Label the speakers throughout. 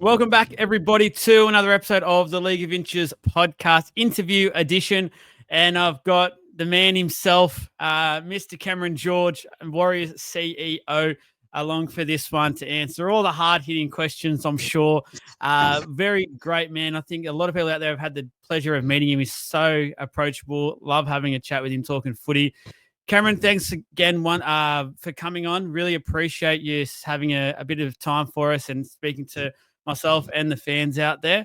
Speaker 1: Welcome back, everybody, to another episode of the League of Inches podcast interview edition. And I've got the man himself, Mr. Cameron George, Warriors CEO, along for this one to answer all the hard-hitting questions, I'm sure. Very great man. I think a lot of people out there have had the pleasure of meeting him. He's so approachable. Love having a chat with him, talking footy. Cameron, thanks again for coming on. Really appreciate you having a bit of time for us and speaking to myself and the fans out there.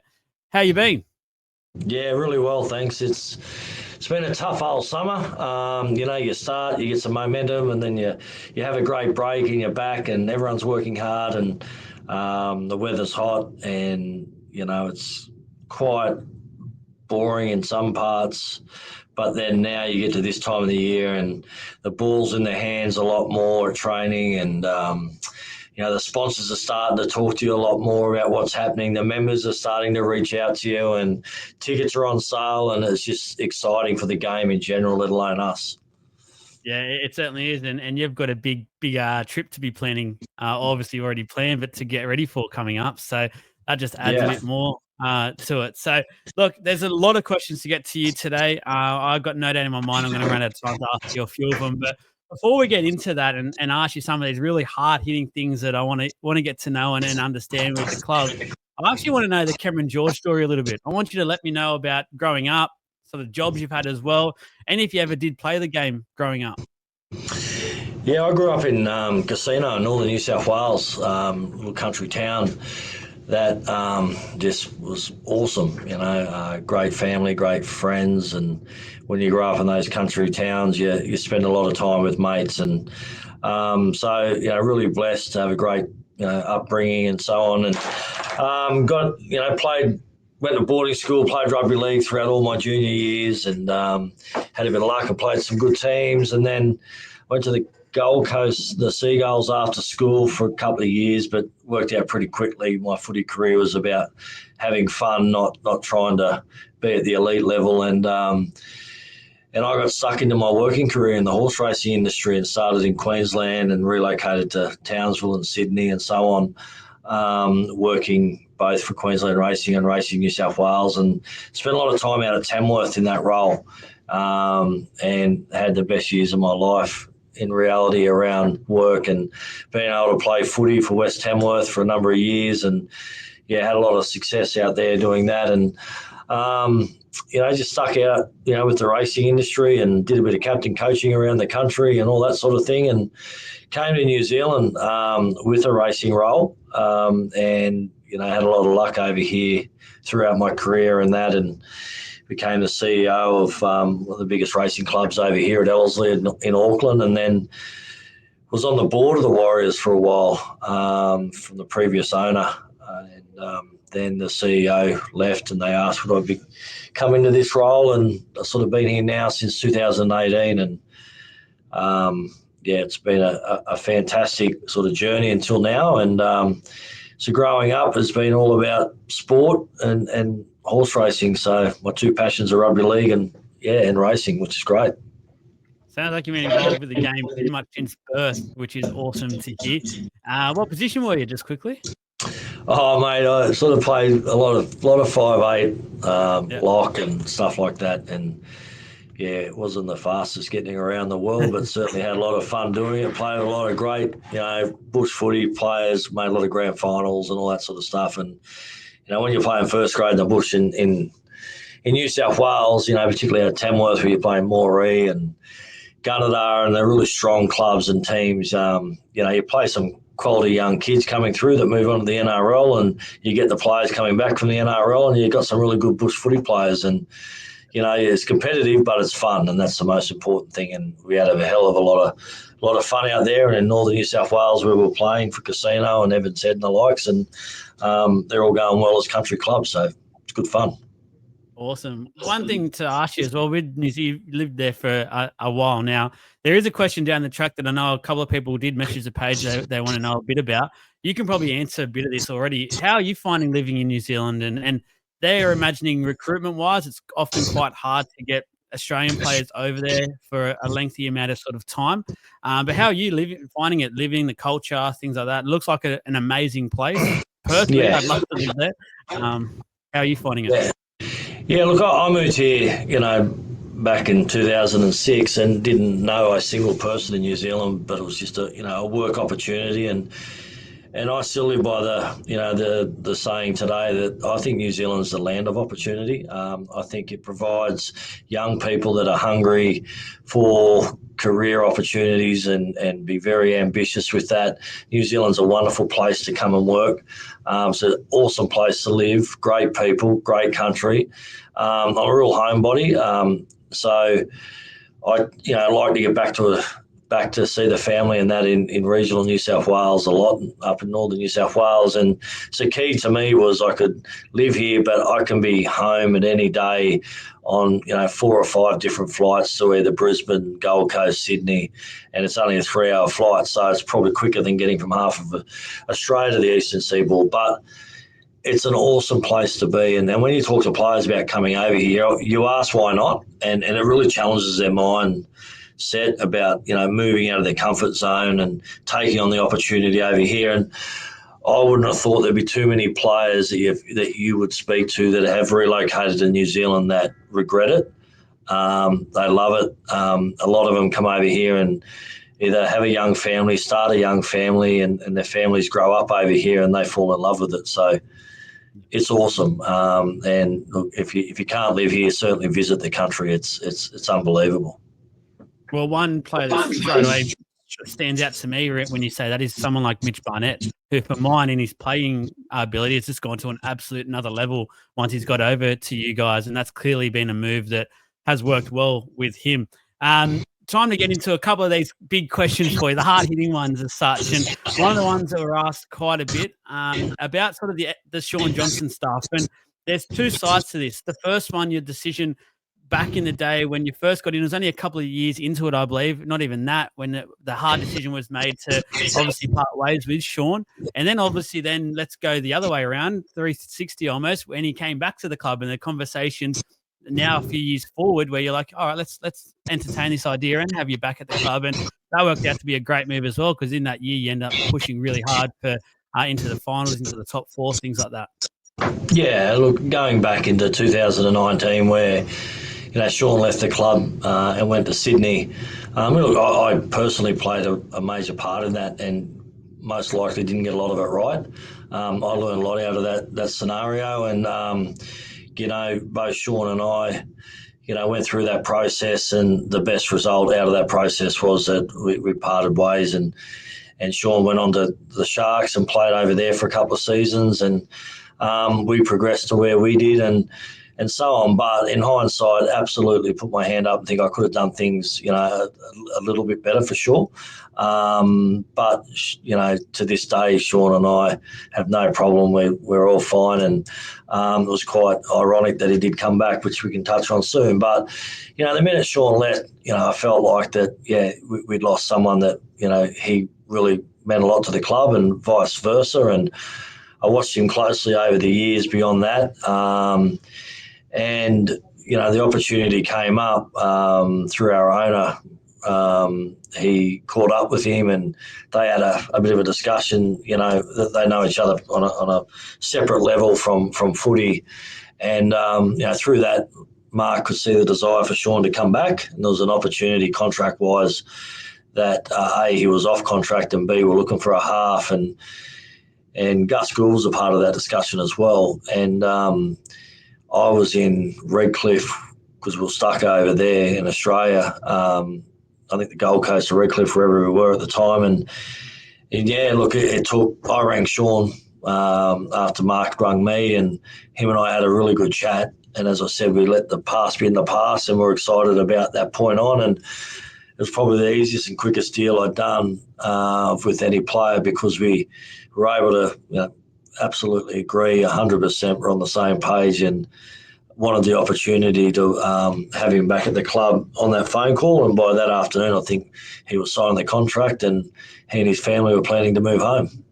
Speaker 1: How you been?
Speaker 2: Yeah, really well, thanks. It's been a tough old summer. You start, you get some momentum, and then you have a great break and you're back, and everyone's working hard, and the weather's hot, and it's quite boring in some parts. But then now you get to this time of the year, and the ball's in their hands a lot more at training, and the sponsors are starting to talk to you a lot more about what's happening. The members are starting to reach out to you, and tickets are on sale, and it's just exciting for the game in general, let alone us.
Speaker 1: Yeah, it certainly is. And you've got a big trip to be planning, obviously already planned, but to get ready for coming up. So that just adds a bit more to it. So, look, there's a lot of questions to get to you today. I've got no doubt in my mind I'm going to run out of time to ask you a few of them. But before we get into that and ask you some of these really hard-hitting things that I want to get to know and understand with the club, I actually want to know the Cameron George story a little bit. I want you to let me know about growing up, sort of jobs you've had as well, and if you ever did play the game growing up.
Speaker 2: Yeah, I grew up in Casino, northern New South Wales, little country town that just was awesome. Great family, great friends, and when you grow up in those country towns, you spend a lot of time with mates, and really blessed to have a great upbringing and so on, and went to boarding school, played rugby league throughout all my junior years, and had a bit of luck and played some good teams, and then went to the Gold Coast, the Seagulls, after school for a couple of years, but worked out pretty quickly. My footy career was about having fun, not trying to be at the elite level, and I got stuck into my working career in the horse racing industry and started in Queensland and relocated to Townsville and Sydney and so on, working both for Queensland Racing and Racing New South Wales, and spent a lot of time out at Tamworth in that role, and had the best years of my life in reality around work and being able to play footy for West Tamworth for a number of years, and had a lot of success out there doing that, and just stuck out with the racing industry and did a bit of captain coaching around the country and all that sort of thing, and came to New Zealand with a racing role, and had a lot of luck over here throughout my career and that, and became the CEO of one of the biggest racing clubs over here at Ellerslie in Auckland, and then was on the board of the Warriors for a while from the previous owner. Then the CEO left, and they asked would I come into this role, and I've sort of been here now since 2018, and it's been a fantastic sort of journey until now, and so growing up has been all about sport and horse racing. So my two passions are rugby league and racing, which is great.
Speaker 1: Sounds like you've been involved with the game pretty much since birth, which is awesome to hear. What position were you, just quickly?
Speaker 2: Oh, mate, I sort of played a lot of 5'8", lock and stuff like that, and it wasn't the fastest getting around the world, but certainly had a lot of fun doing it. Played with a lot of great, bush footy players, made a lot of grand finals and all that sort of stuff. And when you're playing first grade in the bush in New South Wales, particularly at Tamworth, where you're playing Moree and Gunnedah, and they're really strong clubs and teams. You play some quality young kids coming through that move on to the NRL, and you get the players coming back from the NRL, and you've got some really good bush footy players. And it's competitive, but it's fun, and that's the most important thing. And we had a hell of a lot of fun out there, and in northern New South Wales where we were playing for Casino and Evans Head and the likes, and they're all going well as country clubs, so it's good fun.
Speaker 1: Awesome. One thing to ask you as well, you lived there for a while now. There is a question down the track that I know a couple of people did message the page they want to know a bit about. You can probably answer a bit of this already. How are you finding living in New Zealand? And they are imagining recruitment-wise, it's often quite hard to get Australian players over there for a lengthy amount of sort of time. But how are you finding it, living, the culture, things like that? It looks like an amazing place. personally,
Speaker 2: Yeah.
Speaker 1: I'd love to live there. How are you finding it?
Speaker 2: Yeah, look, I moved here, back in 2006 and didn't know a single person in New Zealand, but it was just a work opportunity. And I still live by the saying today that I think New Zealand's the land of opportunity. I think it provides young people that are hungry for career opportunities and be very ambitious with that. New Zealand's a wonderful place to come and work. It's an awesome place to live, great people, great country. I'm a real homebody, so I like to get back to see the family and that in regional New South Wales a lot, up in northern New South Wales. And so key to me was I could live here, but I can be home at any day on 4 or 5 different flights to either Brisbane, Gold Coast, Sydney, and it's only a 3-hour flight, so it's probably quicker than getting from half of Australia to the eastern seaboard. But it's an awesome place to be. And when you talk to players about coming over here, you ask why not, and it really challenges their mind set about moving out of their comfort zone and taking on the opportunity over here. And I wouldn't have thought there'd be too many players that you would speak to that have relocated to New Zealand that regret it. They love it. A lot of them come over here and either have a young family, start a young family, and their families grow up over here and they fall in love with it. So it's awesome. And look, if you can't live here, certainly visit the country. It's unbelievable.
Speaker 1: Well, one player that straight away stands out to me when you say that is someone like Mitch Barnett, who for mine in his playing ability has just gone to an absolute another level once he's got over to you guys, and that's clearly been a move that has worked well with him. Time to get into a couple of these big questions for you, the hard-hitting ones as such. And one of the ones that were asked quite a bit about sort of the Shaun Johnson stuff. And there's 2 sides to this. The first one, your decision back in the day when you first got in, it was only a couple of years into it, I believe, not even that, when the hard decision was made to obviously part ways with Shaun. And then obviously let's go the other way around, 360 almost, when he came back to the club and the conversations now a few years forward where you're like, all right, let's entertain this idea and have you back at the club. And that worked out to be a great move as well, because in that year you end up pushing really hard for into the finals, into the top 4, things like that.
Speaker 2: Yeah, look, going back into 2019 where Shaun left the club and went to Sydney. Look, I personally played a major part in that and most likely didn't get a lot of it right. I learned a lot out of that scenario, and both Shaun and I went through that process, and the best result out of that process was that we parted ways, and Shaun went on to the Sharks and played over there for a couple of seasons, and we progressed to where we did and so on. But in hindsight, absolutely put my hand up and think I could have done things, a little bit better for sure. But to this day, Shaun and I have no problem. We're all fine, and it was quite ironic that he did come back, which we can touch on soon. But the minute Shaun left, I felt like that. Yeah, we'd lost someone that he really meant a lot to the club, and vice versa. And I watched him closely over the years beyond that. And the opportunity came up through our owner. He caught up with him, and they had a bit of a discussion. That they know each other on a separate level from footy, and through that, Mark could see the desire for Shaun to come back, and there was an opportunity contract wise that A, he was off contract, and B, we're looking for a half, and Gus Gould was a part of that discussion as well, and I was in Redcliffe because we were stuck over there in Australia. I think the Gold Coast or Redcliffe, wherever we were at the time. And yeah, look, I rang Shaun after Mark rang me, and him and I had a really good chat. And as I said, we let the past be in the past, and we're excited about that point on. And it was probably the easiest and quickest deal I'd done with any player, because we were able to absolutely agree 100%. We're on the same page, and wanted the opportunity to have him back at the club on that phone call. And by that afternoon, I think he was signing the contract, and he and his family were planning to move home.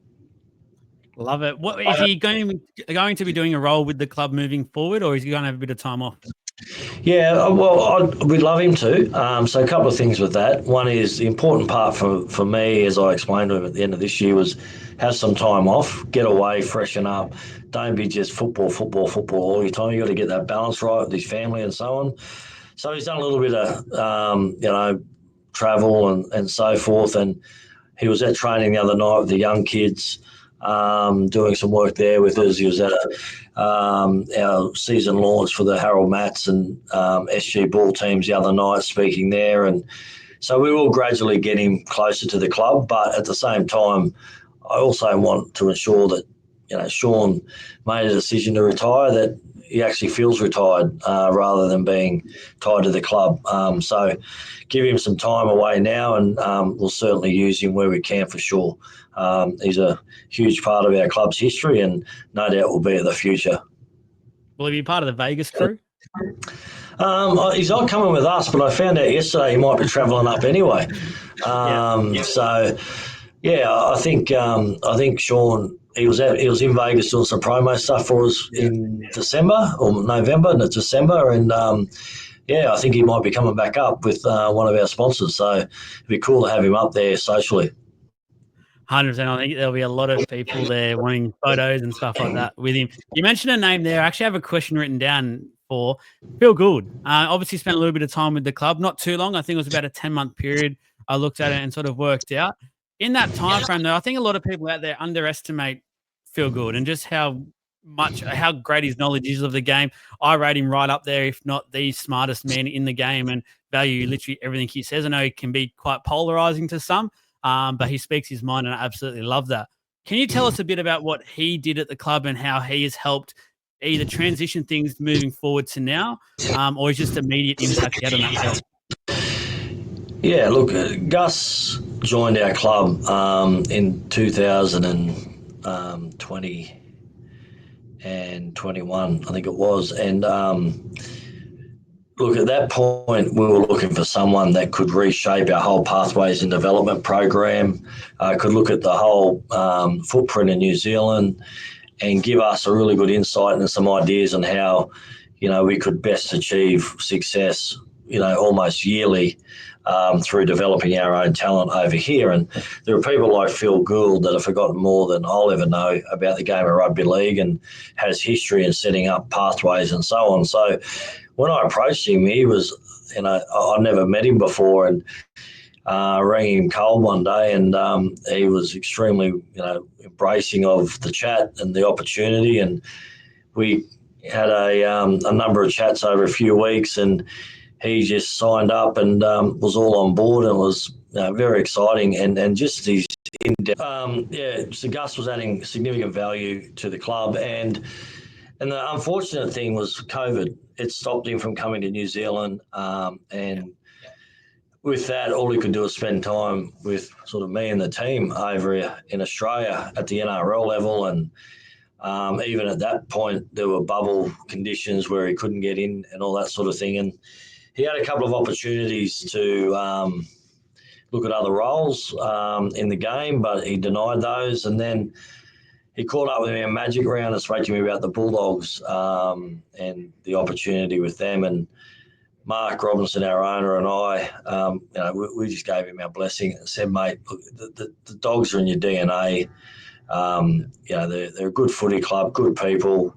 Speaker 1: Love it. What is he going to be doing a role with the club moving forward, or is he going to have a bit of time off?
Speaker 2: Yeah, well, we'd love him to. So a couple of things with that. One is the important part for me, as I explained to him at the end of this year, was have some time off, get away, freshen up. Don't be just football, football, football all your time. You got to get that balance right with his family and so on. So he's done a little bit of, travel and so forth. And he was at training the other night with the young kids, doing some work there with us. He was at our season launch for the Harold Matts and SG ball teams the other night, speaking there. And so we will gradually get him closer to the club. But at the same time, I also want to ensure that, Shaun made a decision to retire, that he actually feels retired rather than being tied to the club. So give him some time away now, and we'll certainly use him where we can for sure. He's a huge part of our club's history, and no doubt will be in the future.
Speaker 1: Will he be part of the Vegas crew?
Speaker 2: He's not coming with us, but I found out yesterday he might be travelling up anyway. So, yeah, I think Shaun. He was in Vegas doing some promo stuff for us in December or November, and it's December, and I think he might be coming back up with one of our sponsors. So it'd be cool to have him up there socially.
Speaker 1: 100%. I think there'll be a lot of people there wanting photos and stuff like that with him. You mentioned a name there. I actually have a question written down for Phil Gould. Obviously spent a little bit of time with the club, not too long. I think it was about a 10-month period. I looked at it and sort of worked out. In that time frame, though, I think a lot of people out there underestimate Phil Gould and just how great his knowledge is of the game. I rate him right up there, if not the smartest man in the game, and value literally everything he says. I know he can be quite polarizing to some, but he speaks his mind, and I absolutely love that. Can you tell us a bit about what he did at the club and how he has helped either transition things moving forward to now, or is just immediate impact he had on that club?
Speaker 2: Yeah, look, Gus joined our club in 2020 and 21, I think it was. And look, at that point, we were looking for someone that could reshape our whole pathways and development program, could look at the whole footprint in New Zealand and give us a really good insight and some ideas on how, we could best achieve success, almost yearly through developing our own talent over here. And there are people like Phil Gould that have forgotten more than I'll ever know about the game of rugby league and has history in setting up pathways and so on. So when I approached him, he was, I'd never met him before, and rang him cold one day, and he was extremely, embracing of the chat and the opportunity. And we had a number of chats over a few weeks, and he just signed up and was all on board, and it was very exciting. And just his in-depth, so Gus was adding significant value to the club, and the unfortunate thing was COVID. It stopped him from coming to New Zealand, and with that, all he could do was spend time with sort of me and the team over in Australia at the NRL level. And even at that point, there were bubble conditions where he couldn't get in and all that sort of thing. And he had a couple of opportunities to look at other roles in the game, but he denied those. And then he caught up with me in Magic Round and spoke to me about the Bulldogs and the opportunity with them. And Mark Robinson, our owner, and I, we just gave him our blessing and said, mate, look, the Dogs are in your DNA. They're a good footy club, good people,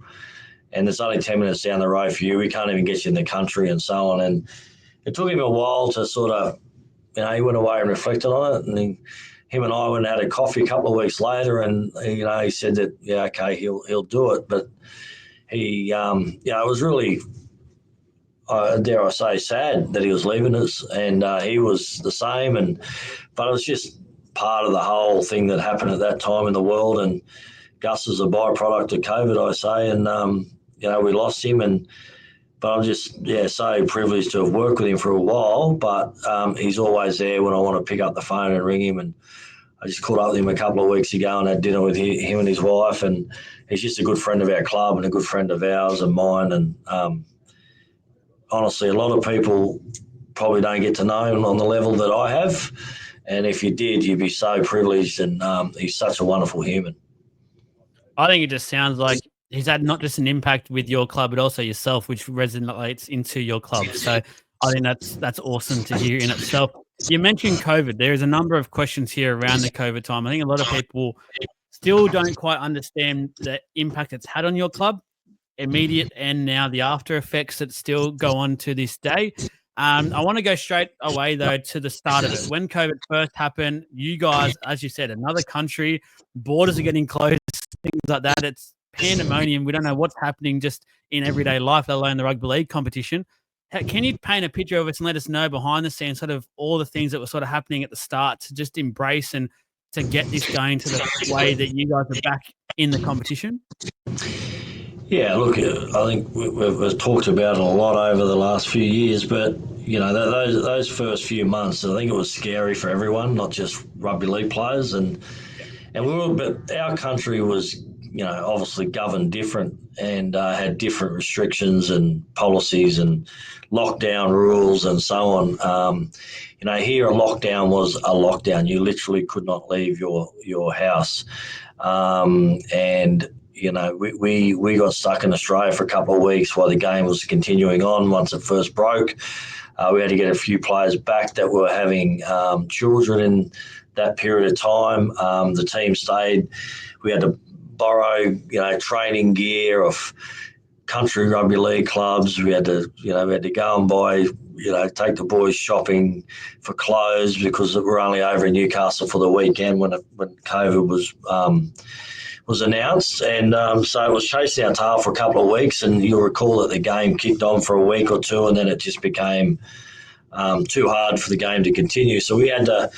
Speaker 2: and there's only 10 minutes down the road for you. We can't even get you in the country and so on. And it took him a while to sort of, he went away and reflected on it. And him and I went and had a coffee a couple of weeks later, and he said that okay, he'll do it. But he, it was really, dare I say, sad that he was leaving us, and he was the same. But it was just part of the whole thing that happened at that time in the world. And Gus is a byproduct of COVID, I say, and we lost him. But I'm just so privileged to have worked with him for a while. But he's always there when I want to pick up the phone and ring him. And I just caught up with him a couple of weeks ago and had dinner with him and his wife. And he's just a good friend of our club and a good friend of ours and mine. And honestly, a lot of people probably don't get to know him on the level that I have. And if you did, you'd be so privileged. And he's such a wonderful human.
Speaker 1: I think it just sounds like he's had not just an impact with your club, but also yourself, which resonates into your club. So I think that's awesome to hear in itself. You mentioned COVID. There is a number of questions here around the COVID time. I think a lot of people still don't quite understand the impact it's had on your club, immediate and now the after effects that still go on to this day. I want to go straight away, though, to the start of it. When COVID first happened, you guys, as you said, another country, borders are getting closed, things like that. It's pandemonium. We don't know what's happening just in everyday life, let alone the rugby league competition. Can you paint a picture of us and let us know behind the scenes sort of all the things that were sort of happening at the start to just embrace and to get this going to the way that you guys are back in the competition?
Speaker 2: Yeah, look, I think we've talked about it a lot over the last few years, but those first few months, I think it was scary for everyone, not just rugby league players, but our country was, obviously governed different and had different restrictions and policies and lockdown rules and so on. Here a lockdown was a lockdown. You literally could not leave your house, and we got stuck in Australia for a couple of weeks while the game was continuing on. Once it first broke, we had to get a few players back that were having children in that period of time. The team stayed. We had to borrow, training gear off country rugby league clubs. We had to go and buy, take the boys shopping for clothes because we're only over in Newcastle for the weekend when COVID was announced, and so it was chasing our tail for a couple of weeks, and you'll recall that the game kicked on for a week or two, and then it just became too hard for the game to continue. So we had to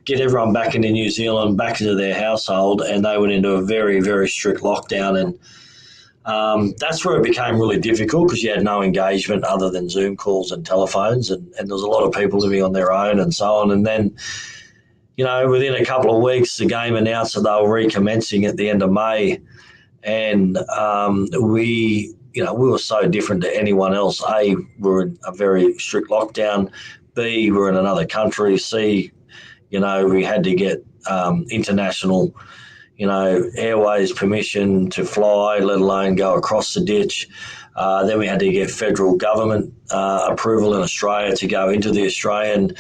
Speaker 2: get everyone back into New Zealand, back into their household, and they went into a very, very strict lockdown, and that's where it became really difficult because you had no engagement other than Zoom calls and telephones, and there was a lot of people living on their own and so on, and then within a couple of weeks, the game announced that they were recommencing at the end of May, and we were so different to anyone else. A, we're in a very strict lockdown. B, we're in another country. C, we had to get international, airways permission to fly, let alone go across the ditch. Then we had to get federal government approval in Australia to go into the Australian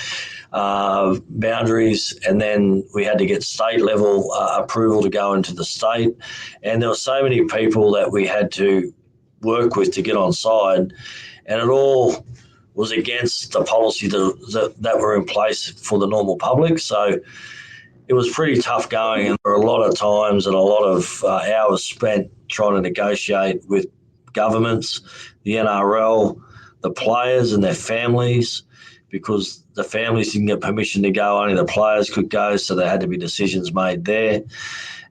Speaker 2: boundaries, and then we had to get state level approval to go into the state, and there were so many people that we had to work with to get on side, and it all was against the policy that were in place for the normal public. So it was pretty tough going, and there were a lot of times and a lot of hours spent trying to negotiate with governments, the NRL, the players and their families, because the families didn't get permission to go, only the players could go, so there had to be decisions made there.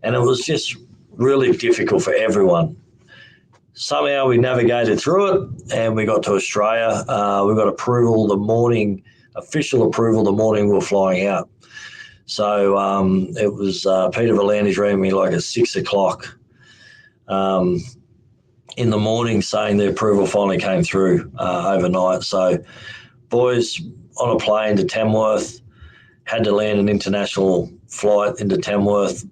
Speaker 2: And it was just really difficult for everyone. Somehow we navigated through it and we got to Australia. We got approval official approval the morning we were flying out. So it was Peter V'landys rang me like at 6 o'clock in the morning saying the approval finally came through overnight. So boys on a plane to Tamworth, had to land an international flight into Tamworth,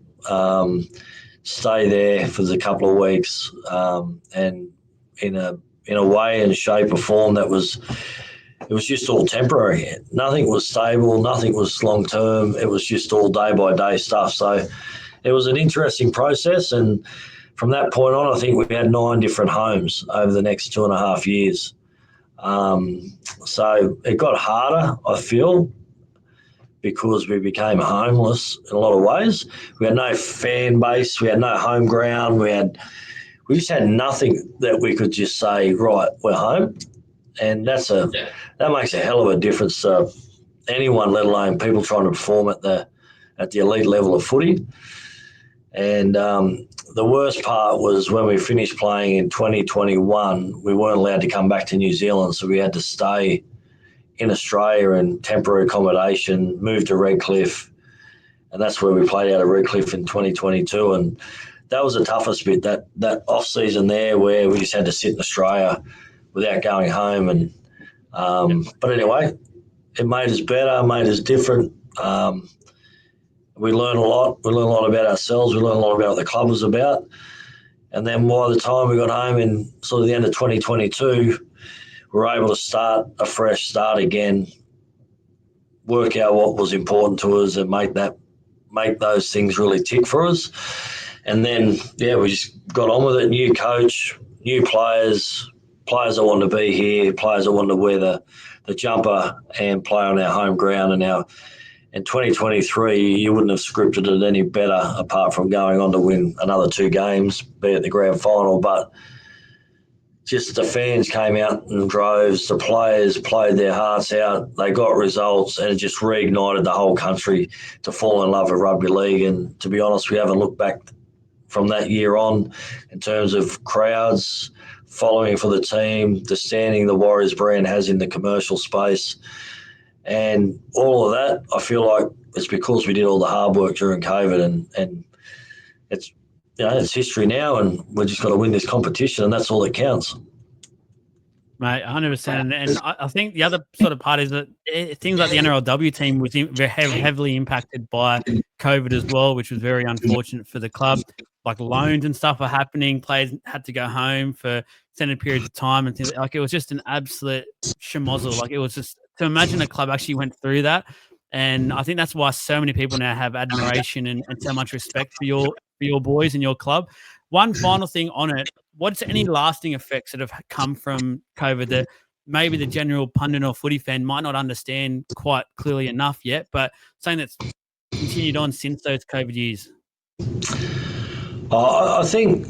Speaker 2: stay there for a couple of weeks, and in a way and shape or form it was just all temporary. Nothing was stable, nothing was long term. It was just all day by day stuff. So it was an interesting process, and from that point on, I think we had 9 different homes over the next 2.5 years. So it got harder, I feel, because we became homeless in a lot of ways. We had no fan base, we had no home ground, we just had nothing that we could just say, right, we're home. And that makes a hell of a difference to anyone, let alone people trying to perform at the elite level of footy. And the worst part was when we finished playing in 2021, we weren't allowed to come back to New Zealand, so we had to stay in Australia in temporary accommodation, move to Redcliffe, and that's where we played out of Redcliffe in 2022. And that was the toughest bit, that off season there where we just had to sit in Australia without going home. And but anyway, it made us better, made us different. We learned a lot. We learned a lot about ourselves. We learned a lot about what the club was about. And then by the time we got home in sort of the end of 2022, we were able to start a fresh start again, work out what was important to us and make those things really tick for us. And then, we just got on with it. New coach, new players that want to be here, players that want to wear the jumper and play on our home ground. And now in 2023, you wouldn't have scripted it any better apart from going on to win another 2 games, be at the grand final. But just the fans came out in droves, the players played their hearts out, they got results, and it just reignited the whole country to fall in love with rugby league. And to be honest, we haven't looked back from that year on in terms of crowds, following for the team, the standing the Warriors brand has in the commercial space. And all of that, I feel like it's because we did all the hard work during COVID, and it's it's history now, and we've just got to win this competition, and that's all that counts.
Speaker 1: Mate, 100%. And I think the other sort of part is that things like the NRLW team was heavily impacted by COVID as well, which was very unfortunate for the club. Like loans and stuff were happening. Players had to go home for extended periods of time and things. Like it was just an absolute schmozzle. Like it was just to imagine a club actually went through that. And I think that's why so many people now have admiration and so much respect for your boys and your club. One final thing on it. What's any lasting effects that have come from COVID that maybe the general pundit or footy fan might not understand quite clearly enough yet, but something that's continued on since those COVID years?
Speaker 2: I think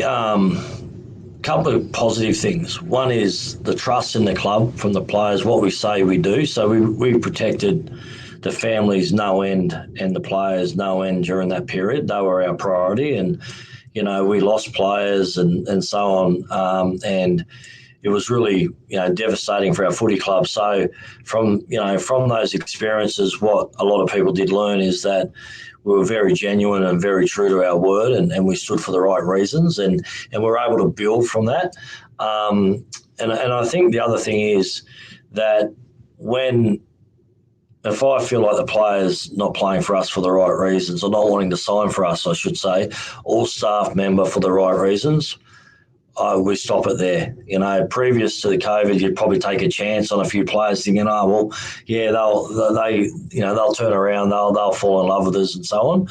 Speaker 2: a couple of positive things. One is the trust in the club from the players, what we say we do. So we protected the families no end and the players no end during that period. They were our priority, and we lost players and so on, and it was really devastating for our footy club. So from those experiences, what a lot of people did learn is that we were very genuine and very true to our word, and we stood for the right reasons, and we're able to build from that. And I think the other thing is that if I feel like the player's not playing for us for the right reasons, or not wanting to sign for us, I should say, or staff member for the right reasons, we stop it there. Previous to the COVID, you'd probably take a chance on a few players thinking, they'll turn around, they'll fall in love with us and so on.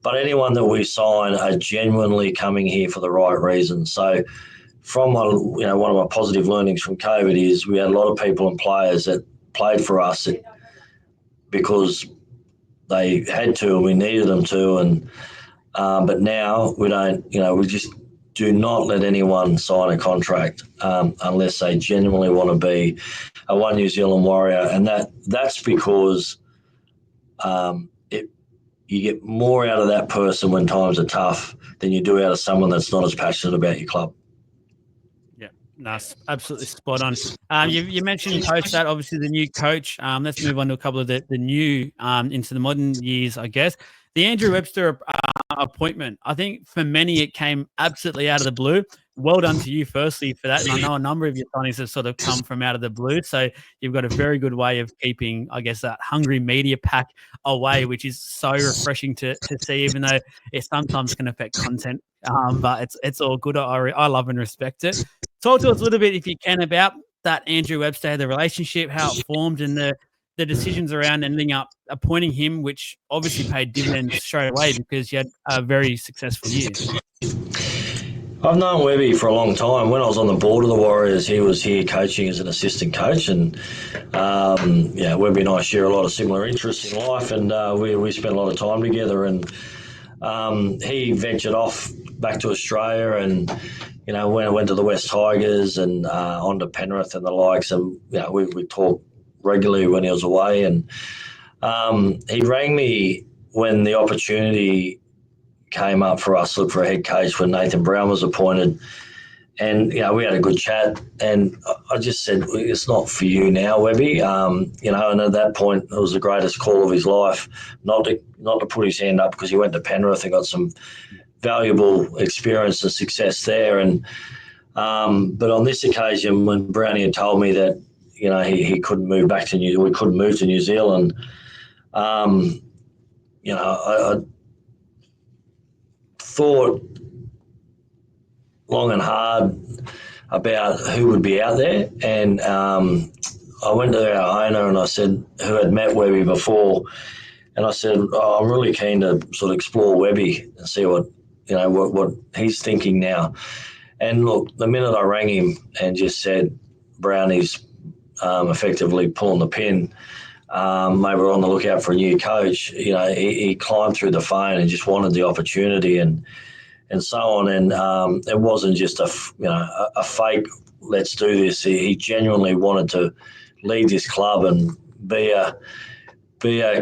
Speaker 2: But anyone that we sign are genuinely coming here for the right reasons. So from one of my positive learnings from COVID is we had a lot of people and players that played for us because they had to and we needed them to, and but now we don't. We just do not let anyone sign a contract unless they genuinely want to be a One New Zealand Warrior, and that's because you get more out of that person when times are tough than you do out of someone that's not as passionate about your club.
Speaker 1: Nice, absolutely spot on. You mentioned post that, obviously the new coach. Let's move on to a couple of the new into the modern years, I guess. The Andrew Webster appointment, I think for many it came absolutely out of the blue. Well done to you, firstly, for that. And I know a number of your signings have sort of come from out of the blue. So you've got a very good way of keeping, I guess, that hungry media pack away, which is so refreshing to see, even though it sometimes can affect content. But it's all good. I love and respect it. Talk to us a little bit, if you can, about that Andrew Webster, the relationship, how it formed, and the decisions around ending up appointing him, which obviously paid dividends straight away because you had a very successful year.
Speaker 2: I've known Webby for a long time. When I was on the board of the Warriors, he was here coaching as an assistant coach, and Webby and I share a lot of similar interests in life, and we spent a lot of time together. And he ventured off back to Australia, and went to the West Tigers and on to Penrith and the likes, and we talked regularly when he was away. And he rang me when the opportunity came up for us to look for a head coach when Nathan Brown was appointed, and we had a good chat, and I just said, it's not for you now, Webby. And at that point it was the greatest call of his life, not to put his hand up, because he went to Penrith and got some valuable experience and success there. And but on this occasion, when Brownie had told me that he couldn't move back to we couldn't move to New Zealand, thought long and hard about who would be out there, and I went to our owner and I said, who had met Webby before, and I said, I'm really keen to sort of explore Webby and see what he's thinking now. And look, the minute I rang him and just said Brownie's effectively pulling the pin, maybe we're on the lookout for a new coach, he climbed through the phone and just wanted the opportunity and so on. And it wasn't just a fake, let's do this. He genuinely wanted to lead this club and be a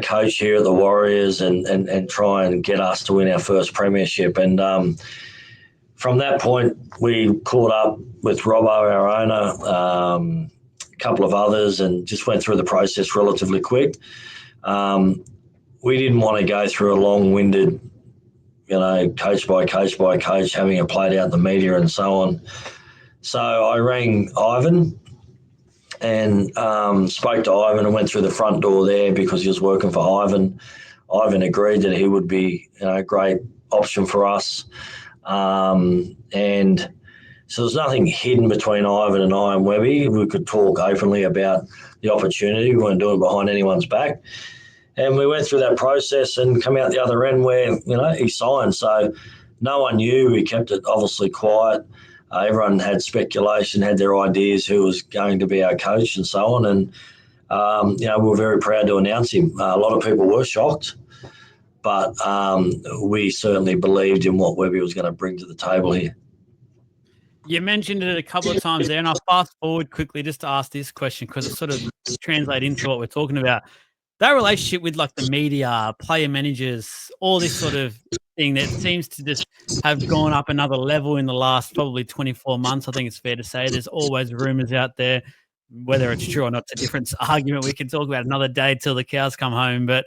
Speaker 2: coach here at the Warriors and try and get us to win our first premiership. And from that point, we caught up with Robbo, our owner, a couple of others, and just went through the process relatively quick. We didn't want to go through a long-winded, coach by coach by coach, having it played out in the media and so on. So I rang Ivan and spoke to Ivan and went through the front door there because he was working for Ivan. Ivan agreed that he would be a great option for us. And so there's nothing hidden between Ivan and I and Webby. We could talk openly about the opportunity. We weren't doing it behind anyone's back. And we went through that process and come out the other end where, he signed. So no one knew. We kept it obviously quiet. Everyone had speculation, had their ideas who was going to be our coach and so on. And, we were very proud to announce him. A lot of people were shocked, but we certainly believed in what Webby was going to bring to the table here.
Speaker 1: You mentioned it a couple of times there, and I'll fast forward quickly just to ask this question because it sort of translates into what we're talking about. That relationship with like the media, player managers, all this sort of thing that seems to just have gone up another level in the last probably 24 months. I think it's fair to say there's always rumors out there. Whether it's true or not, it's a different argument we can talk about another day till the cows come home. But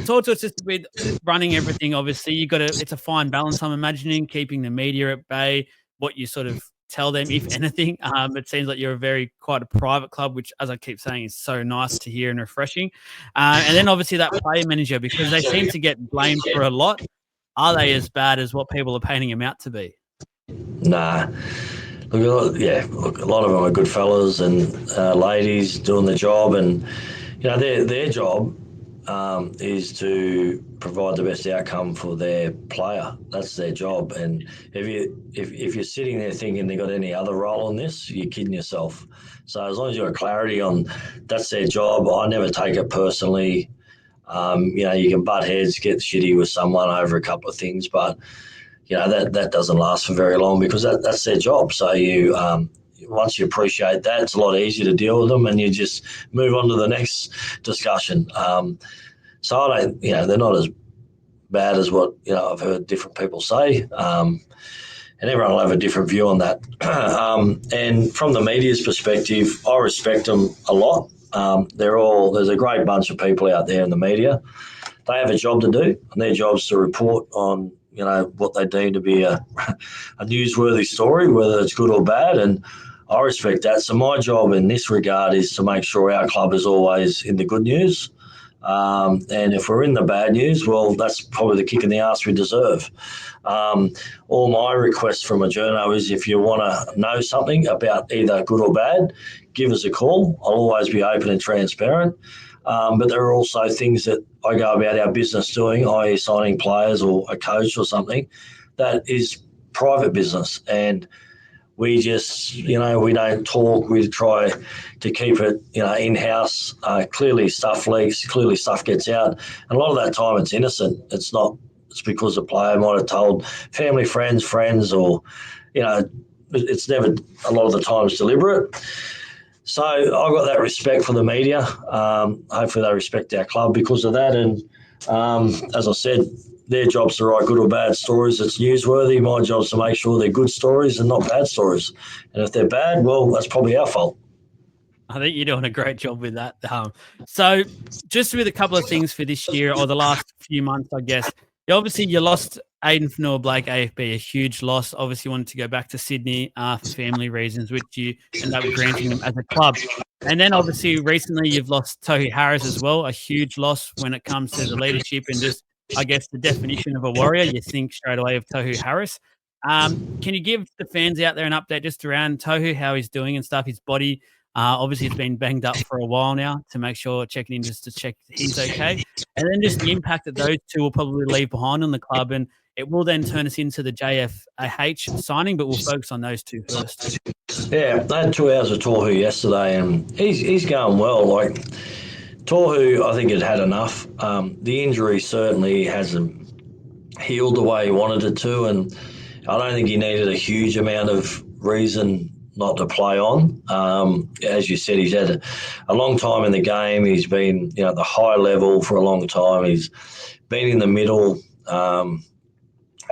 Speaker 1: talk to us just with running everything. Obviously, it's a fine balance, I'm imagining, keeping the media at bay, what you sort of tell them, if anything. It seems like you're quite a private club, which, as I keep saying, is so nice to hear and refreshing. And then obviously that player manager, because they seem to get blamed for a lot. Are they as bad as what people are painting them out to be?
Speaker 2: Nah. Look, a lot of them are good fellas and ladies doing the job, and their job is to provide the best outcome for their player. That's their job. And if you're sitting there thinking they got any other role in this, you're kidding yourself. So as long as you've got clarity on that's their job, I never take it personally. You can butt heads, get shitty with someone over a couple of things, but that doesn't last for very long because that's their job. So you once you appreciate that, it's a lot easier to deal with them, and you just move on to the next discussion. So I don't, they're not as bad as what I've heard different people say, and everyone will have a different view on that. And from the media's perspective, I respect them a lot. There's a great bunch of people out there in the media. They have a job to do, and their job is to report on what they deem to be a newsworthy story, whether it's good or bad, and I respect that. So my job in this regard is to make sure our club is always in the good news. And if we're in the bad news, well, that's probably the kick in the ass we deserve. All my request from a journo is if you want to know something about either good or bad, give us a call. I'll always be open and transparent. But there are also things that I go about our business doing, i.e. signing players or a coach or something, that is private business. And we just, we don't talk. We try to keep it, in-house. Clearly stuff leaks. Clearly stuff gets out. And a lot of that time it's innocent. It's because the player might have told family, friends, or, it's never, a lot of the times, deliberate. So I've got that respect for the media. Hopefully they respect our club because of that. And as I said, their job's to write good or bad stories. It's newsworthy. My job's to make sure they're good stories and not bad stories. And if they're bad, well, that's probably our fault.
Speaker 1: I think you're doing a great job with that. So just with a couple of things for this year or the last few months, I guess, obviously you lost Aidan Fanua-Blake, AFB, a huge loss. Obviously wanted to go back to Sydney for family reasons, which you end up granting them as a club. And then obviously recently you've lost Tohi Harris as well, a huge loss when it comes to the leadership and just I guess, the definition of a warrior, you think straight away of Tohu Harris. Can you give the fans out there an update just around Tohu, how he's doing and stuff, his body? Obviously, it's been banged up for a while now, to make sure, checking in just to check he's okay. And then just the impact that those two will probably leave behind on the club. And it will then turn us into the JFAH signing, but we'll focus on those two first.
Speaker 2: Yeah, I had 2 hours with Tohu yesterday, and he's going well. Like, Tohu, I think, had enough. The injury certainly hasn't healed the way he wanted it to, and I don't think he needed a huge amount of reason not to play on. As you said, he's had a long time in the game. He's been, at the high level for a long time. He's been in the middle.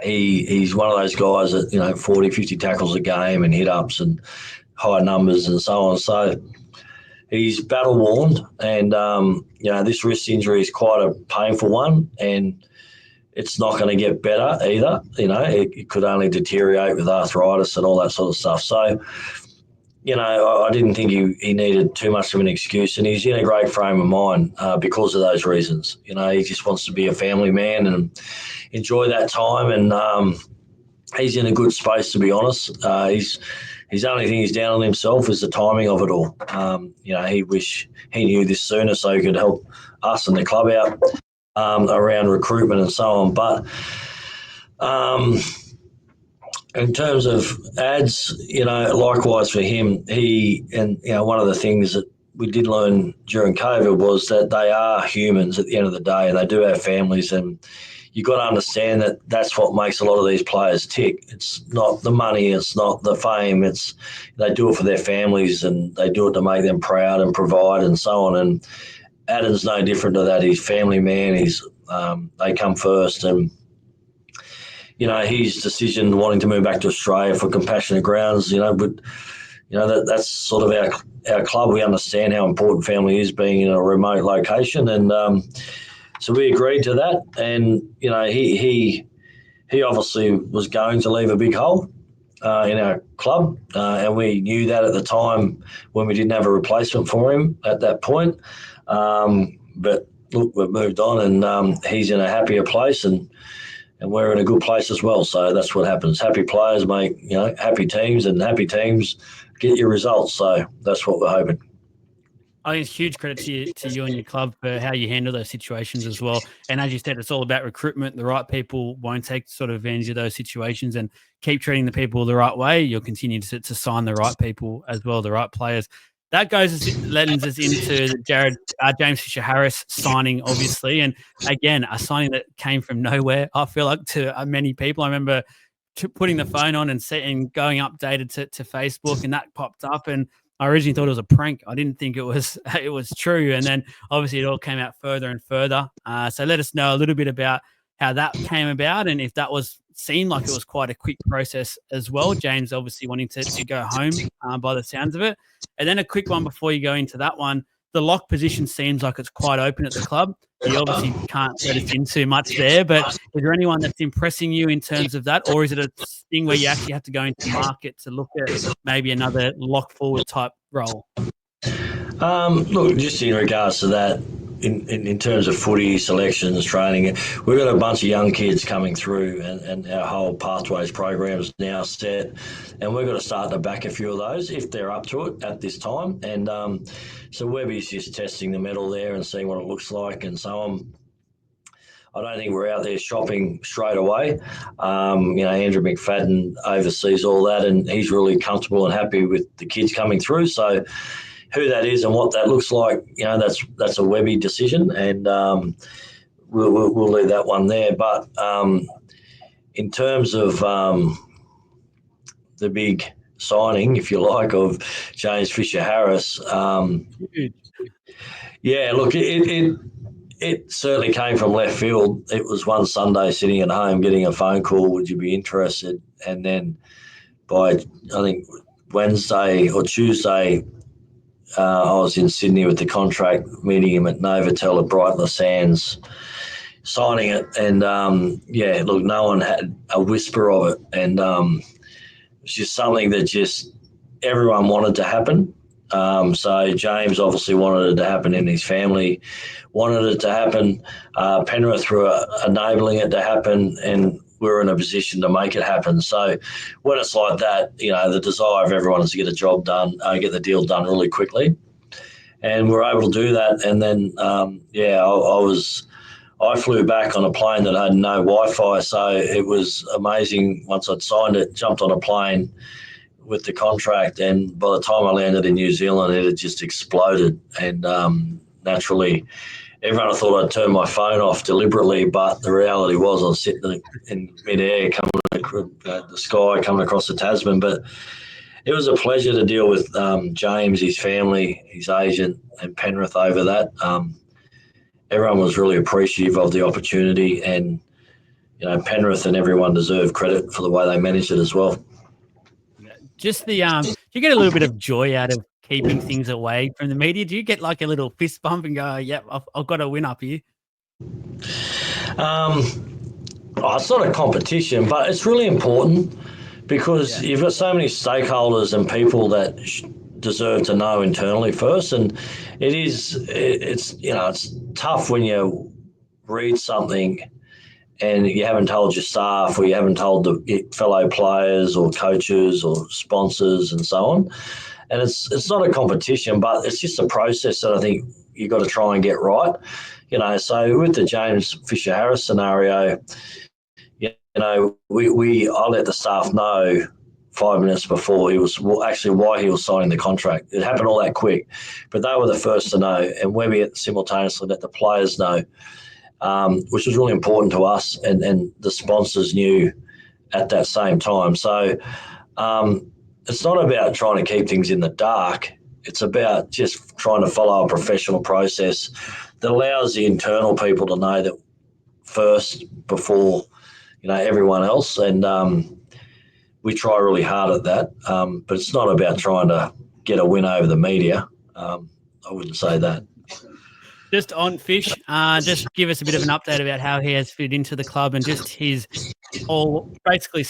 Speaker 2: He's one of those guys that, 40, 50 tackles a game and hit-ups and high numbers and so on. So he's battle-worn, and, this wrist injury is quite a painful one, and it's not going to get better either. It could only deteriorate with arthritis and all that sort of stuff. So, I didn't think he needed too much of an excuse, and he's in a great frame of mind because of those reasons. He just wants to be a family man and enjoy that time, and he's in a good space, to be honest. His only thing he's down on himself is the timing of it all. He wish he knew this sooner so he could help us and the club out around recruitment and so on. But in terms of ads, likewise for him, one of the things that we did learn during COVID was that they are humans at the end of the day, and they do have families, and you've got to understand that that's what makes a lot of these players tick. It's not the money, it's not the fame, it's they do it for their families, and they do it to make them proud and provide and so on. And Adam's no different to that. He's family man. They come first, and his decision wanting to move back to Australia for compassionate grounds. That's sort of our club. We understand how important family is, being in a remote location, and so we agreed to that. And he obviously was going to leave a big hole in our club, and we knew that at the time when we didn't have a replacement for him at that point. But look, we've moved on, and he's in a happier place, and we're in a good place as well. So that's what happens. Happy players make happy teams, and happy teams get your results. So that's what we're hoping.
Speaker 1: I think it's huge credit to you and your club for how you handle those situations as well. And as you said, it's all about recruitment. The right people won't take sort of advantage of those situations, and keep treating the people the right way. You'll continue to sign the right people as well, the right players. That lends us into the James Fisher-Harris signing, obviously. And again, a signing that came from nowhere, I feel like, to many people. I remember putting the phone on and going updated to Facebook, and that popped up, and I originally thought it was a prank. I didn't think it was true. And then obviously it all came out further and further. So let us know a little bit about how that came about, and if that seemed like it was quite a quick process as well. James obviously wanting to go home by the sounds of it. And then a quick one before you go into that one. The lock position seems like it's quite open at the club. You obviously can't let us in too much there, but is there anyone that's impressing you in terms of that, or is it a thing where you actually have to go into market to look at maybe another lock forward type role?
Speaker 2: Look, just in regards to that, in terms of footy selections, training, we've got a bunch of young kids coming through, and our whole Pathways program is now set, and we've got to start to back a few of those if they're up to it at this time. And so Webby's just testing the metal there and seeing what it looks like and so on. I don't think we're out there shopping straight away. Andrew McFadden oversees all that, and he's really comfortable and happy with the kids coming through. So who that is and what that looks like, that's a Webby decision, and we'll leave that one there. But in terms of the big signing, if you like, of James Fisher-Harris, look, it certainly came from left field. It was one Sunday sitting at home getting a phone call, would you be interested? And then by, I think, Wednesday or Tuesday, I was in Sydney with the contract, meeting him at Novotel at Brighton Sands, signing it. And, look, no one had a whisper of it. And it's just something that just everyone wanted to happen. So James obviously wanted it to happen in his family, wanted it to happen. Penrith were enabling it to happen, and we're in a position to make it happen. So when it's like that, the desire of everyone is to get a job done, get the deal done really quickly. And we're able to do that. And then, I flew back on a plane that had no Wi-Fi. So it was amazing. Once I'd signed it, jumped on a plane with the contract, and by the time I landed in New Zealand, it had just exploded. And naturally, everyone thought I'd turn my phone off deliberately, but the reality was I was sitting in midair, coming the sky, coming across the Tasman. But it was a pleasure to deal with James, his family, his agent, and Penrith over that. Everyone was really appreciative of the opportunity, and Penrith and everyone deserve credit for the way they managed it as well.
Speaker 1: Just the you get a little bit of joy out of keeping things away from the media? Do you get like a little fist bump and go, "Yep, I've got a win up here"?
Speaker 2: It's not a competition, but it's really important because you've got so many stakeholders and people that deserve to know internally first, and it's tough when you read something and you haven't told your staff, or you haven't told the fellow players or coaches or sponsors and so on. And it's not a competition, but it's just a process that I think you've got to try and get right. So with the James Fisher-Harris scenario, I let the staff know 5 minutes before why he was signing the contract. It happened all that quick, but they were the first to know, and Webby simultaneously let the players know, which was really important to us, and the sponsors knew at that same time. So it's not about trying to keep things in the dark. It's about just trying to follow a professional process that allows the internal people to know that first before everyone else. And we try really hard at that, but it's not about trying to get a win over the media. I wouldn't say that.
Speaker 1: Just on Fish, just give us a bit of an update about how he has fit into the club and just his basically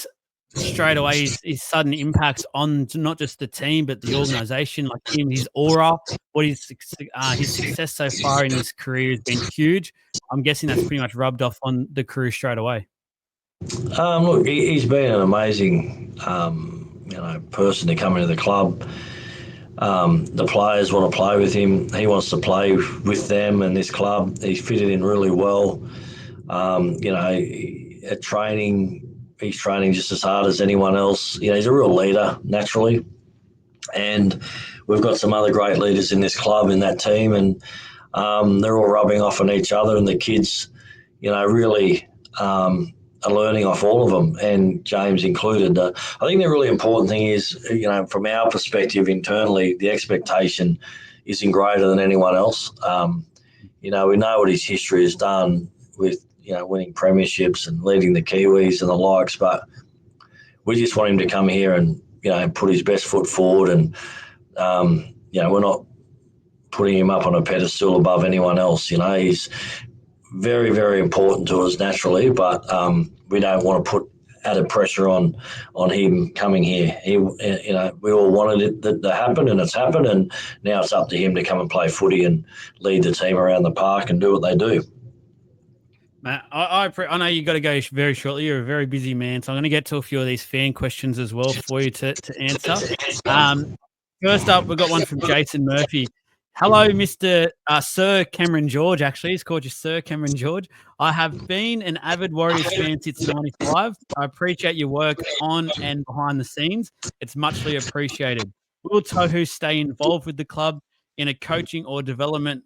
Speaker 1: straight away his sudden impacts on not just the team but the organisation, like him, his aura, what his success so far in his career has been huge. I'm guessing that's pretty much rubbed off on the crew straight away.
Speaker 2: Look, he's been an amazing, person to come into the club. The players want to play with him. He wants to play with them and this club. He's fitted in really well. At training, he's training just as hard as anyone else. He's a real leader naturally, and we've got some other great leaders in this club, in that team, and they're all rubbing off on each other, and the kids, really are learning off all of them, and James included. I think the really important thing is, from our perspective internally, the expectation isn't greater than anyone else. We know what his history has done with, winning premierships and leading the Kiwis and the likes, but we just want him to come here and, put his best foot forward, and, we're not putting him up on a pedestal above anyone else. He's very, very important to us naturally, but we don't want to put added pressure on him coming here. We all wanted it to happen, and it's happened, and now it's up to him to come and play footy and lead the team around the park and do what they do.
Speaker 1: Matt, I know you got to go very shortly. You're a very busy man, so I'm going to get to a few of these fan questions as well for you to answer. First up, we've got one from Jason Murphy. Hello, Mr. Sir Cameron George, actually. He's called you Sir Cameron George. I have been an avid Warriors fan since 95. I appreciate your work on and behind the scenes. It's muchly appreciated. Will Tohu stay involved with the club in a coaching or development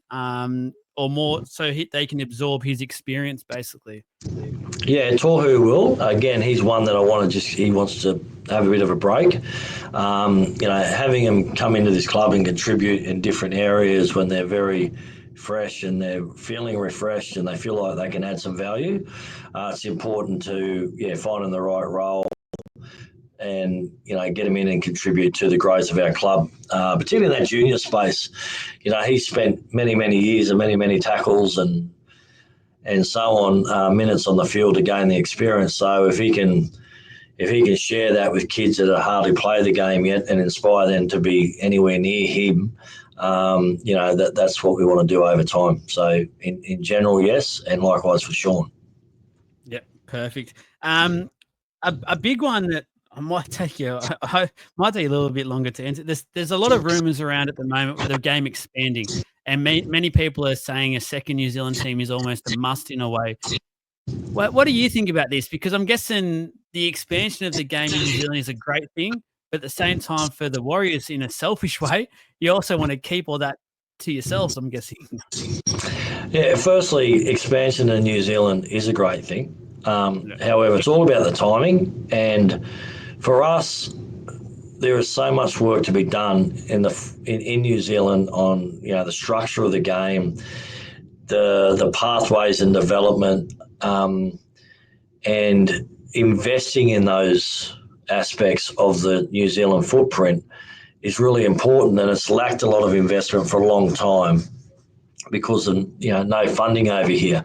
Speaker 1: or more so they can absorb his experience, basically?
Speaker 2: Yeah, Tohu will. Again, he's one that he wants to have a bit of a break. Having him come into this club and contribute in different areas when they're very fresh and they're feeling refreshed and they feel like they can add some value, it's important to find him the right role and get him in and contribute to the growth of our club, particularly in that junior space. He's spent many years and many tackles and so on, minutes on the field to gain the experience. So if he can if he can share that with kids that have hardly played the game yet and inspire them to be anywhere near him, that's what we want to do over time. So in general, yes, and likewise for Shaun.
Speaker 1: Yep, perfect. A big one that I might take might take a little bit longer to answer. There's a lot of rumours around at the moment with the game expanding, and many people are saying a second New Zealand team is almost a must in a way. What do you think about this? Because I'm guessing the expansion of the game in New Zealand is a great thing, but at the same time, for the Warriors, in a selfish way, you also want to keep all that to yourselves, I'm guessing.
Speaker 2: Yeah, firstly, expansion in New Zealand is a great thing. However, it's all about the timing, and for us, there is so much work to be done in New Zealand on the structure of the game, the pathways and development, and investing in those aspects of the New Zealand footprint is really important, and it's lacked a lot of investment for a long time because of no funding over here.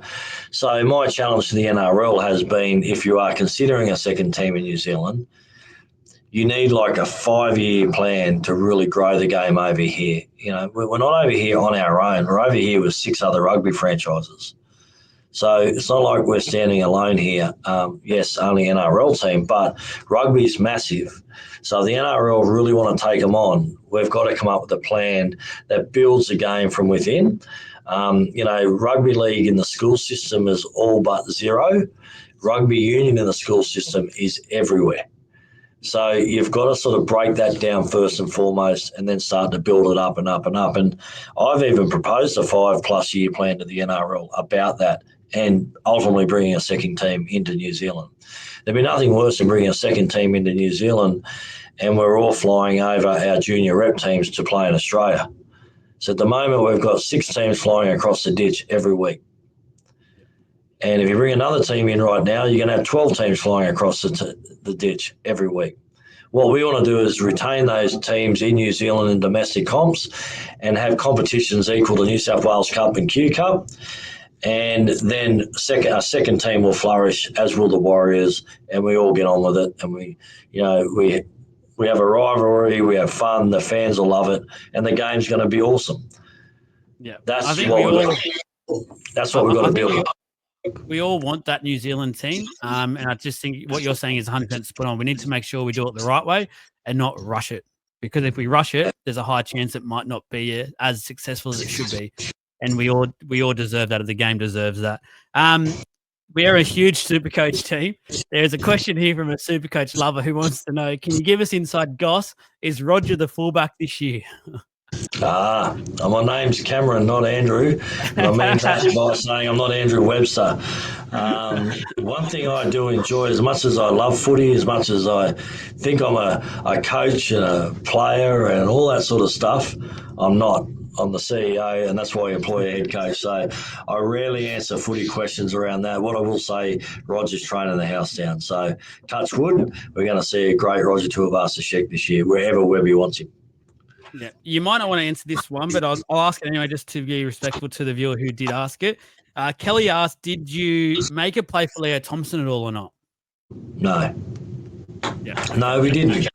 Speaker 2: So my challenge to the NRL has been, if you are considering a second team in New Zealand, you need like a 5-year plan to really grow the game over here. We're not over here on our own. We're over here with 6 other rugby franchises. So it's not like we're standing alone here. Yes, only NRL team, but rugby is massive. So the NRL really want to take them on. We've got to come up with a plan that builds the game from within. Rugby league in the school system is all but zero. Rugby union in the school system is everywhere. So you've got to sort of break that down first and foremost, and then start to build it up and up and up. And I've even proposed a 5+ year plan to the NRL about that, and ultimately bringing a second team into New Zealand. There'd be nothing worse than bringing a second team into New Zealand and we're all flying over our junior rep teams to play in Australia. So at the moment, we've got 6 teams flying across the ditch every week. And if you bring another team in right now, you're going to have 12 teams flying across the ditch every week. What we want to do is retain those teams in New Zealand in domestic comps and have competitions equal to New South Wales Cup and Q Cup. And then a second team will flourish, as will the Warriors, and we all get on with it. And we have a rivalry, we have fun, the fans will love it, and the game's going to be awesome.
Speaker 1: Yeah,
Speaker 2: that's what we've got to build.
Speaker 1: We all want that New Zealand team, and I just think what you're saying is 100% spot on. We need to make sure we do it the right way and not rush it, because if we rush it, there's a high chance it might not be as successful as it should be, and we all deserve that. The game deserves that. We are a huge Supercoach team. There's a question here from a Supercoach lover who wants to know, can you give us inside goss? Is Roger the fullback this year?
Speaker 2: My name's Cameron, not Andrew. And I mean that by saying I'm not Andrew Webster. One thing I do enjoy, as much as I love footy, as much as I think I'm a coach and a player and all that sort of stuff, I'm not. I'm the CEO, and that's why I employ a head coach. So I rarely answer footy questions around that. What I will say, Roger's training the house down. So touch wood, we're going to see a great Roger Tuivasa-Sheck this year, wherever Webby wants him.
Speaker 1: Yeah, you might not want to answer this one, but I'll ask it anyway, just to be respectful to the viewer who did ask it. Kelly asked, did you make a play for Leo Thompson at all or not?
Speaker 2: No.
Speaker 1: Yeah.
Speaker 2: No, we didn't.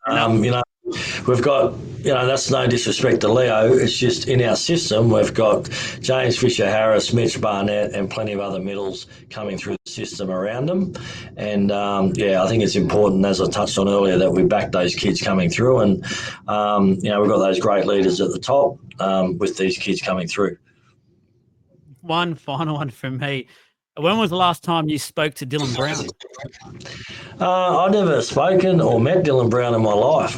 Speaker 2: We've got, that's no disrespect to Leo. It's just in our system, we've got James Fisher-Harris, Mitch Barnett, and plenty of other middles coming through the system around them. And, I think it's important, as I touched on earlier, that we back those kids coming through. And, we've got those great leaders at the top with these kids coming through.
Speaker 1: One final one from me. When was the last time you spoke to Dylan Brown?
Speaker 2: I've never spoken or met Dylan Brown in my life.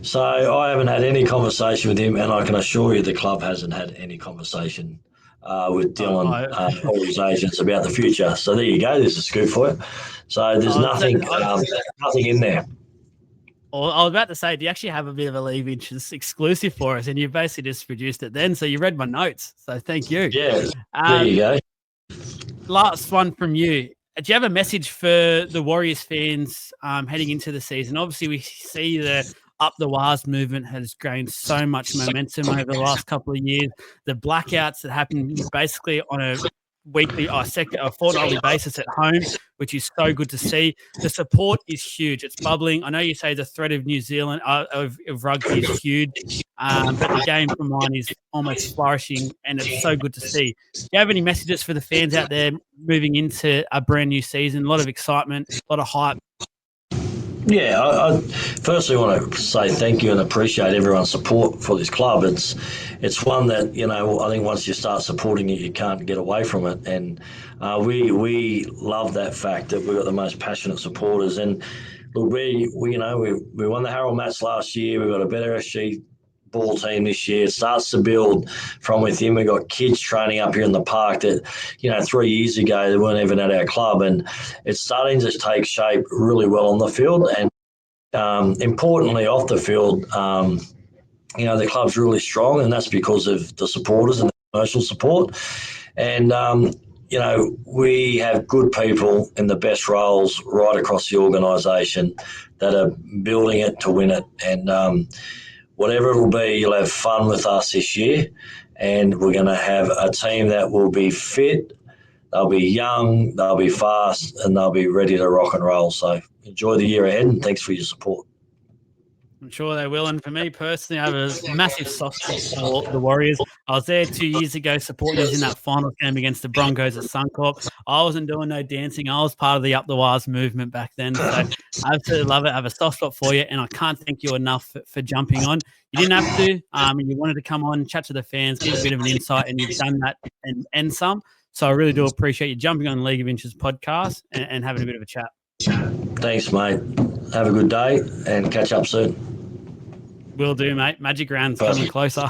Speaker 2: So I haven't had any conversation with him, and I can assure you the club hasn't had any conversation with Dylan or his agents about the future. So there you go. There's a scoop for you. So there's nothing in there.
Speaker 1: Well, I was about to say, do you actually have a bit of a League Inches exclusive for us? And you basically just produced it then. So you read my notes. So thank you.
Speaker 2: Yeah, there you go.
Speaker 1: Last one from you. Do you have a message for the Warriors fans heading into the season? Obviously, we see the Up the Wars movement has gained so much momentum over the last couple of years. The blackouts that happened basically on a fortnightly basis at home, which is so good to see. The support is huge. It's bubbling. I know you say the threat of New Zealand of rugby is huge, but the game for mine is almost flourishing, and it's so good to see. Do you have any messages for the fans out there moving into a brand new season? A lot of excitement, a lot of hype.
Speaker 2: Yeah, I firstly want to say thank you and appreciate everyone's support for this club. It's one that, I think once you start supporting it, you can't get away from it. And we love that fact that we've got the most passionate supporters. And look, we won the Harold Mats last year. We've got a better SG ball team this year. It starts to build from within. We've got kids training up here in the park that, 3 years ago they weren't even at our club, and it's starting to take shape really well on the field. And importantly, off the field, the club's really strong, and that's because of the supporters and the commercial support. And we have good people in the best roles right across the organisation that are building it to win it. And whatever it'll be, you'll have fun with us this year, and we're going to have a team that will be fit, they'll be young, they'll be fast, and they'll be ready to rock and roll. So enjoy the year ahead, and thanks for your support.
Speaker 1: I'm sure they will. And for me personally, I have a massive soft spot for the Warriors. I was there 2 years ago supporting us in that final game against the Broncos at Suncorp. I wasn't doing no dancing. I was part of the Up the Wires movement back then. So I absolutely love it. I have a soft spot for you, and I can't thank you enough for jumping on. You didn't have to. You wanted to come on, chat to the fans, give a bit of an insight, and you've done that and some. So I really do appreciate you jumping on the League of Inches podcast and having a bit of a chat.
Speaker 2: Thanks, mate. Have a good day and catch up soon.
Speaker 1: Will do, mate. Magic round's coming closer.